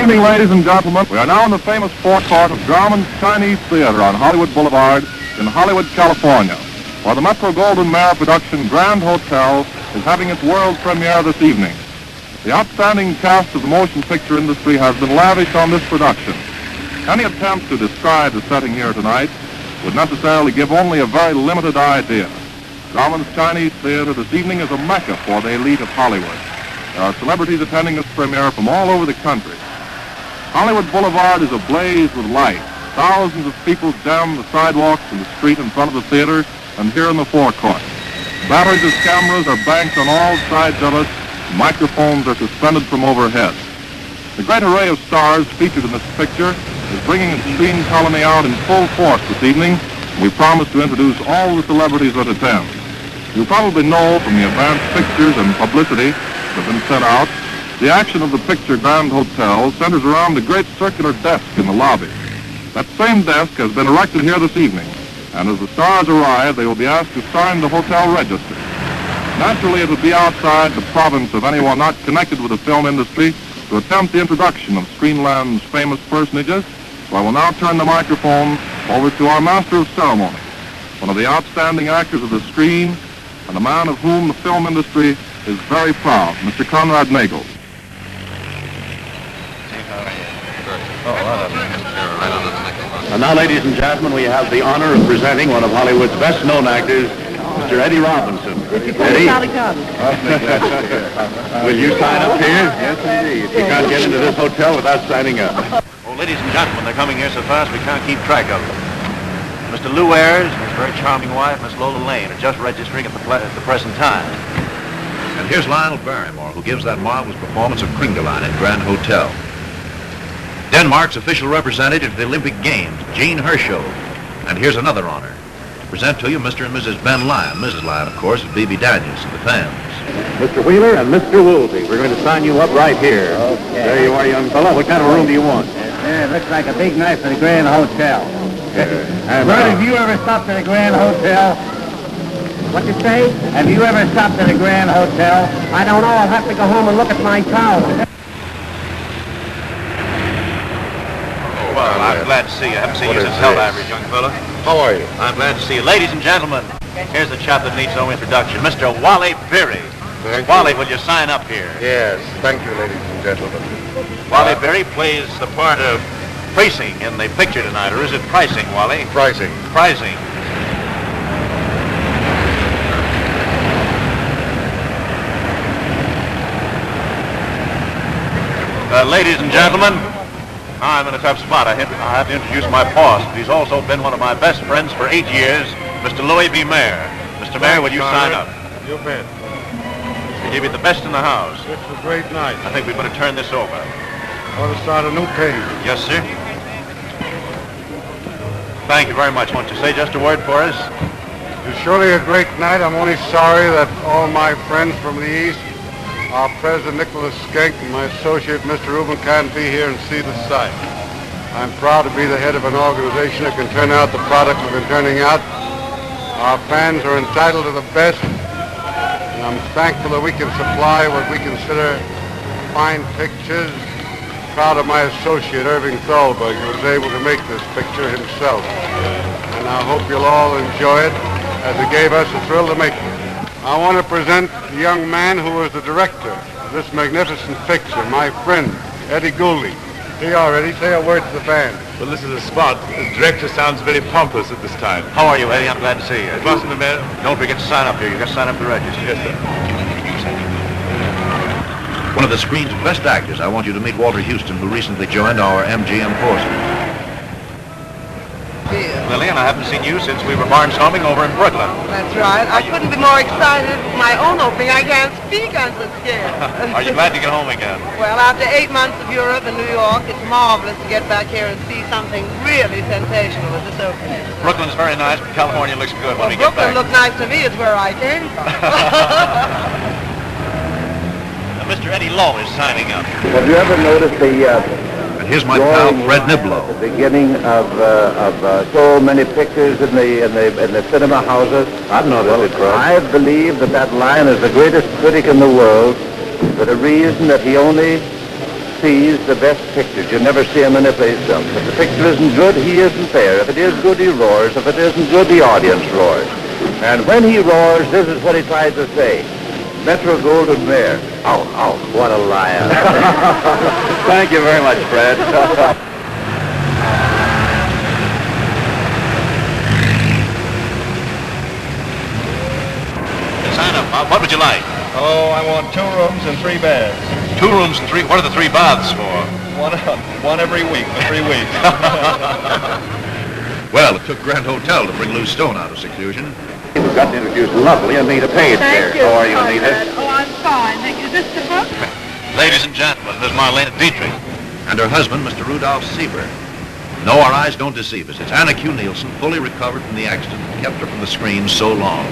Good evening, ladies and gentlemen. We are now in the famous forecourt of Grauman's Chinese Theater on Hollywood Boulevard in Hollywood, California, where the Metro-Goldwyn-Mayer production Grand Hotel is having its world premiere this evening. The outstanding cast of the motion picture industry has been lavished on this production. Any attempt to describe the setting here tonight would necessarily give only a very limited idea. Grauman's Chinese Theater this evening is a mecca for the elite of Hollywood. There are celebrities attending this premiere from all over the country. Hollywood Boulevard is ablaze with light. Thousands of people jam the sidewalks and the street in front of the theater and here in the forecourt. Batteries of cameras are banked on all sides of us. Microphones are suspended from overhead. The great array of stars featured in this picture is bringing its screen colony out in full force this evening. We promise to introduce all the celebrities that attend. You probably know from the advanced pictures and publicity that have been sent out, the action of the picture Grand Hotel centers around the great circular desk in the lobby. That same desk has been erected here this evening, and as the stars arrive, they will be asked to sign the hotel register. Naturally, it would be outside the province of anyone not connected with the film industry to attempt the introduction of Screenland's famous personages, so I will now turn the microphone over to our master of ceremonies, one of the outstanding actors of the screen, and a man of whom the film industry is very proud, Mr. Conrad Nagel. And now, ladies and gentlemen, we have the honor of presenting one of Hollywood's best-known actors, Mr. Eddie Robinson. Eddie? Will you sign up here? Yes, indeed. You can't get into this hotel without signing up. Oh, ladies and gentlemen, they're coming here so fast we can't keep track of them. Mr. Lou Ayres and his very charming wife, Miss Lola Lane, are just registering at the present time. And here's Lionel Barrymore, who gives that marvelous performance of Kringeline in Grand Hotel. Denmark's official representative at the Olympic Games, Jean Hershow. And here's another honor. To present to you Mr. and Mrs. Ben Lyon. Mrs. Lyon, of course, is Bebe Daniels and the fans. Mr. Wheeler and Mr. Woolsey, we're going to sign you up right here. Okay. There you are, young fellow. What kind of room do you want? Yeah, looks like a big night for the Grand Hotel. Bert, have you ever stopped at a Grand Hotel? What you say? Have you ever stopped at a Grand Hotel? I don't know. I'll have to go home and look at my towel. Well, I'm glad to see you. I haven't seen you since Hell Average, young fella. How are you? I'm glad to see you. Ladies and gentlemen, here's the chap that needs no introduction, Mr. Wallace Beery. Wally, will you sign up here? Yes, thank you, ladies and gentlemen. Wally Beery plays the part of pricing in the picture tonight, or is it pricing, Wally? Pricing. Pricing. Ladies and gentlemen, I'm in a tough spot. I have to introduce my boss. He's also been one of my best friends for 8 years, Mr. Lowe B. Mayer. Mr. Mayer, will you sign up? You bet. We give you the best in the house. It's a great night. I think we better turn this over. I want to start a new page. Yes, sir. Thank you very much. Won't you say just a word for us? It's surely a great night. I'm only sorry that all my friends from the East, our President Nicholas Skank and my associate Mr. Rubin can't be here and see the sight. I'm proud to be the head of an organization that can turn out the product we've been turning out. Our fans are entitled to the best, and I'm thankful that we can supply what we consider fine pictures. Proud of my associate Irving Thalberg, who was able to make this picture himself. And I hope you'll all enjoy it as it gave us a thrill to make it. I want to present the young man who was the director of this magnificent picture, my friend, Eddie Goulding. Here you are, Eddie. Say a word to the band. Well, this is a spot. The director sounds very pompous at this time. How are you, Eddie? I'm glad to see you. Boston, Mayor. Don't forget to sign up here. You've got to sign up for the register. Yes, sir. One of the screen's best actors. I want you to meet Walter Huston, who recently joined our MGM forces. Lilyan, I haven't seen you since we were barnstorming over in Brooklyn. That's right. I couldn't be more excited with my own opening. I can't speak. I'm so scared. Are you glad to get home again? Well, after 8 months of Europe and New York, it's marvelous to get back here and see something really sensational at this opening. Brooklyn's very nice, but California looks good when we get Brooklyn back. looked nice to me. It's where I came from. Mr. Eddie Lowe is signing up. Have you ever noticed And here's my pal, Fred Niblo. at the beginning of so many pictures in the cinema houses? I've noticed it, Fred. I believe that Lion is the greatest critic in the world for the reason that he only sees the best pictures. You never see him anyplace else. If the picture isn't good, he isn't there. If it is good, he roars. If it isn't good, the audience roars. And when he roars, this is what he tries to say. Metro Golden Mare. Oh, what a liar. Thank you very much, Fred. Sign up, Bob. What would you like? Oh, I want 2 rooms and 3 beds. 2 rooms and 3... What are the 3 baths for? One every week for 3 weeks. Well, it took Grand Hotel to bring Lou Stone out of seclusion. We've got to introduce lovely Anita Page Thank here. you, How are you, Conrad. Anita? Oh, I'm fine. Thank you. Is this the book? Ladies and gentlemen, Miss Marlene Dietrich. And her husband, Mr. Rudolf Sieber. No, our eyes don't deceive us. It's Anna Q Nilsson, fully recovered from the accident that kept her from the screen so long.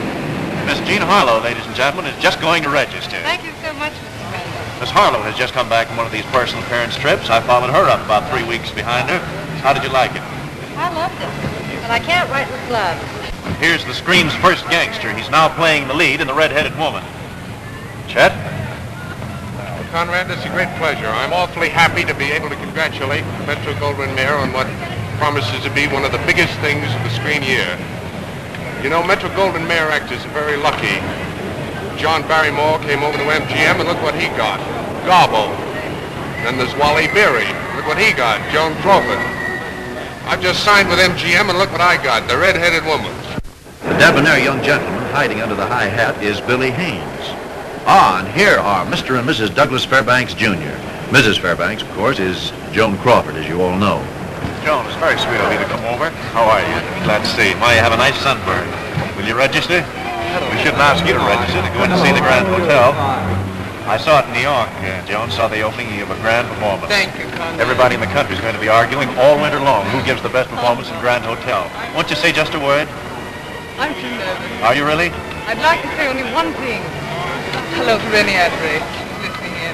Miss Jean Harlow, ladies and gentlemen, is just going to register. Thank you so much, Mr. Nagel. Miss Harlow has just come back from one of these personal appearance trips. I followed her up about 3 weeks behind her. How did you like it? I loved it. But I can't write with gloves. And here's the screen's first gangster. He's now playing the lead in The Red-Headed Woman. Chet? Conrad, it's a great pleasure. I'm awfully happy to be able to congratulate Metro Goldwyn Mayer on what promises to be one of the biggest things of the screen year. You know, Metro Goldwyn Mayer actors are very lucky. John Barrymore came over to MGM and look what he got. Gable. Then there's Wallace Beery. Look what he got. Joan Crawford. I've just signed with MGM and look what I got. The Red-Headed Woman. The debonair young gentleman hiding under the high hat is Billy Haines. And here are Mr. and Mrs. Douglas Fairbanks, Jr. Mrs. Fairbanks, of course, is Joan Crawford, as you all know. Joan, it's very sweet of you to come over. How are you? Glad to see you. Why, you have a nice sunburn. Will you register? We shouldn't ask you to register to go in to see the Grand Hotel. I saw it in New York, Joan. Saw the opening of a grand performance. Thank you, Conrad. Everybody in the country is going to be arguing all winter long who gives the best performance in Grand Hotel. Won't you say just a word? I'm too nervous. Are you really? I'd like to say only one thing. Hello to Rennie Ayres. Listening in.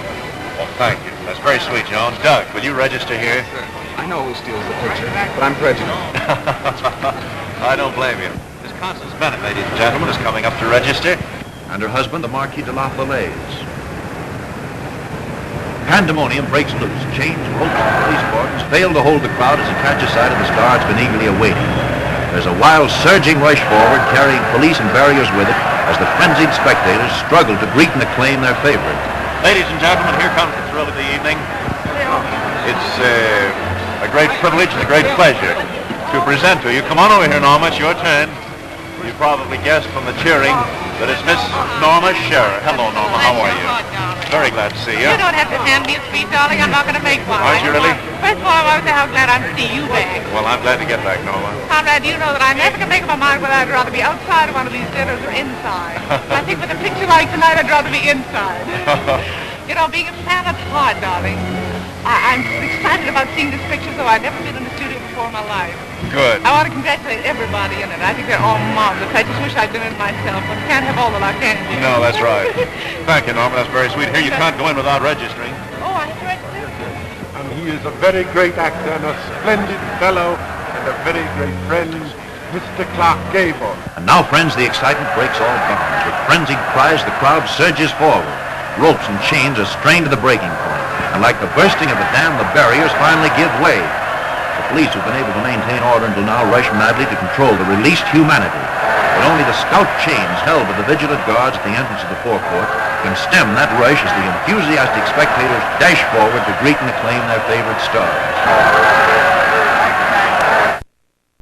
Oh, thank you. That's very sweet, Joan. Doug, will you register here? I know who steals the picture, but I'm prejudiced. I don't blame you. Miss Constance Bennet, ladies and gentlemen, is coming up to register. And her husband, the Marquis de la Falaise. Pandemonium breaks loose. Chains, ropes, and police cordons fail to hold the crowd as it catches sight of the star it's been eagerly awaiting. There's a wild, surging rush forward, carrying police and barriers with it, as the frenzied spectators struggle to greet and acclaim their favorite. Ladies and gentlemen, here comes the thrill of the evening. It's a great privilege and a great pleasure to present to you. Come on over here, Norma. It's your turn. You probably guessed from the cheering that it's Miss Norma Shearer. Hello, Norma. How are you? Very glad to see you. You don't have to hand me a speech, darling. I'm not going to make one. Aren't you really? First of all, I want to say how glad I'm to see you back. Well, I'm glad to get back, Norma. Conrad, you know that I never can make up my mind whether I'd rather be outside of one of these dinners or inside. I think with a picture like tonight, I'd rather be inside. You know, being a fan, it's hard, darling. I'm excited about seeing this picture, so I've never been in the studio before in my life. Good. I want to congratulate everybody in it. I think they're all marvelous. I just wish I'd been in it myself, but can't have all the luck, can you? No, that's right. Thank you, Norma. That's very sweet. Here, you can't go in without registering. Oh, I have to register? And he is a very great actor and a splendid fellow and a very great friend, Mr. Clark Gable. And now, friends, the excitement breaks all bounds. With frenzied cries, the crowd surges forward. Ropes and chains are strained to the breaking point. And like the bursting of a dam, the barriers finally give way. The police who've been able to maintain order until now rush madly to control the released humanity. But only the stout chains held by the vigilant guards at the entrance of the forecourt can stem that rush as the enthusiastic spectators dash forward to greet and acclaim their favorite stars.